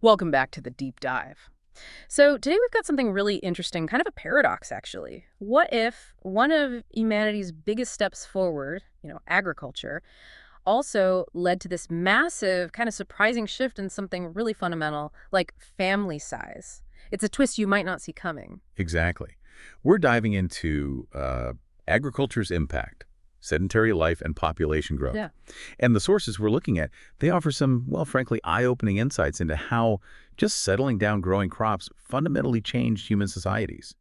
Welcome back to the deep dive. So today we've got something really interesting, kind of a paradox actually. What if one of humanity's biggest steps forward, agriculture, also led to this massive, kind of surprising shift in something really fundamental, like family size? It's a twist you might not see coming. Exactly. We're diving into agriculture's impact, sedentary life, and population growth. Yeah. And the sources we're looking at, they offer some, well, frankly, eye-opening insights into how just settling down growing crops fundamentally changed human societies,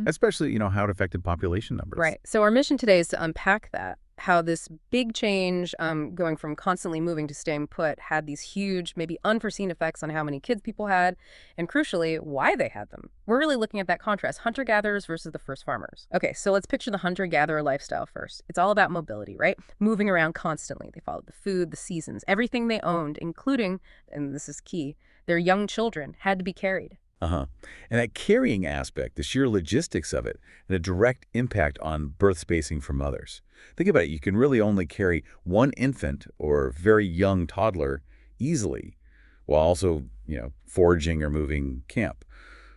especially, how it affected population numbers. Right. So our mission today is to unpack that, how this big change, going from constantly moving to staying put, had these huge, maybe unforeseen effects on how many kids people had, and crucially, why they had them. We're really looking at that contrast, hunter-gatherers versus the first farmers. Okay, so let's picture the hunter-gatherer lifestyle first. It's all about mobility, right? Moving around constantly. They followed the food, the seasons, everything they owned, including, and this is key, their young children had to be carried. Uh-huh. And that carrying aspect, the sheer logistics of it, and a direct impact on birth spacing for mothers. Think about it. You can really only carry one infant or very young toddler easily while also, foraging or moving camp.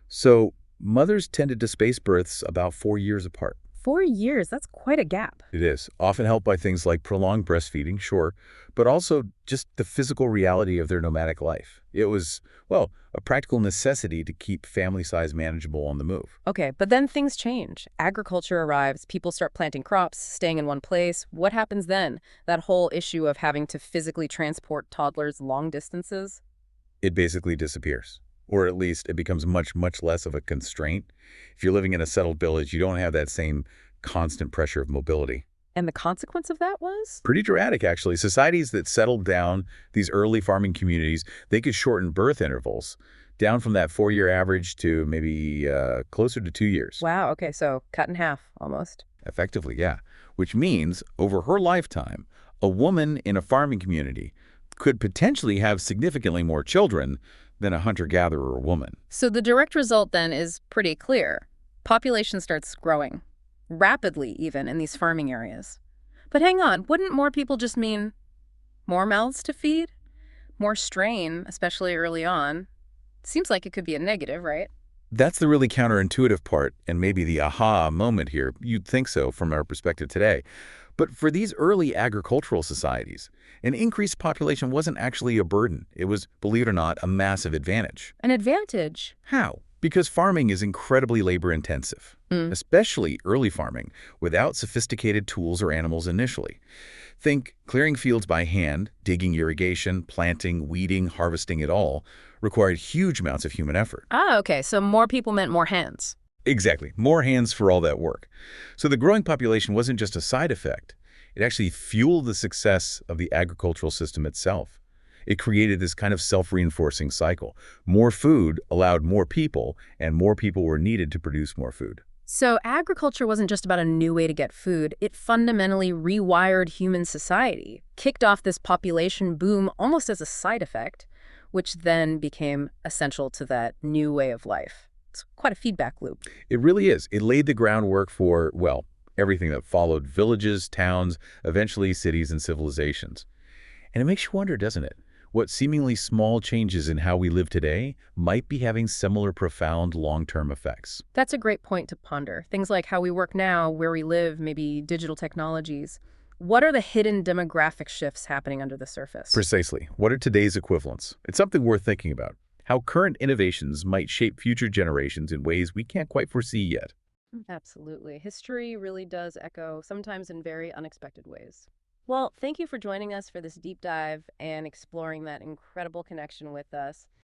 So mothers tended to space births about 4 years apart. 4 years, that's quite a gap. It is, often helped by things like prolonged breastfeeding, sure, but also just the physical reality of their nomadic life. It was, well, a practical necessity to keep family size manageable on the move. Okay, but then things change. Agriculture arrives, people start planting crops, staying in one place. What happens then? That whole issue of having to physically transport toddlers long distances? It basically disappears, or at least it becomes much, much less of a constraint. If you're living in a settled village, you don't have that same constant pressure of mobility. And the consequence of that was? Pretty dramatic, actually. Societies that settled down, these early farming communities, they could shorten birth intervals down from that 4-year average to maybe closer to 2 years. Wow, okay, so cut in half, almost. Effectively, yeah. Which means, over her lifetime, a woman in a farming community could potentially have significantly more children than a hunter-gatherer woman. So the direct result then is pretty clear. Population starts growing, rapidly even, in these farming areas. But hang on, wouldn't more people just mean more mouths to feed? More strain, especially early on. Seems like it could be a negative, right? That's the really counterintuitive part, and maybe the aha moment here. You'd think so from our perspective today. But for these early agricultural societies, an increased population wasn't actually a burden. It was, believe it or not, a massive advantage. An advantage? How? Because farming is incredibly labor-intensive, especially early farming, without sophisticated tools or animals initially. Think clearing fields by hand, digging irrigation, planting, weeding, harvesting it all required huge amounts of human effort. Ah, okay, so more people meant more hands. Exactly. More hands for all that work. So the growing population wasn't just a side effect. It actually fueled the success of the agricultural system itself. It created this kind of self-reinforcing cycle. More food allowed more people, and more people were needed to produce more food. So agriculture wasn't just about a new way to get food. It fundamentally rewired human society, kicked off this population boom almost as a side effect, which then became essential to that new way of life. It's quite a feedback loop. It really is. It laid the groundwork for, well, everything that followed: villages, towns, eventually cities and civilizations. And it makes you wonder, doesn't it? What seemingly small changes in how we live today might be having similar profound long-term effects. That's a great point to ponder. Things like how we work now, where we live, maybe digital technologies. What are the hidden demographic shifts happening under the surface? Precisely. What are today's equivalents? It's something worth thinking about. How current innovations might shape future generations in ways we can't quite foresee yet. Absolutely. History really does echo, sometimes in very unexpected ways. Well, thank you for joining us for this deep dive and exploring that incredible connection with us.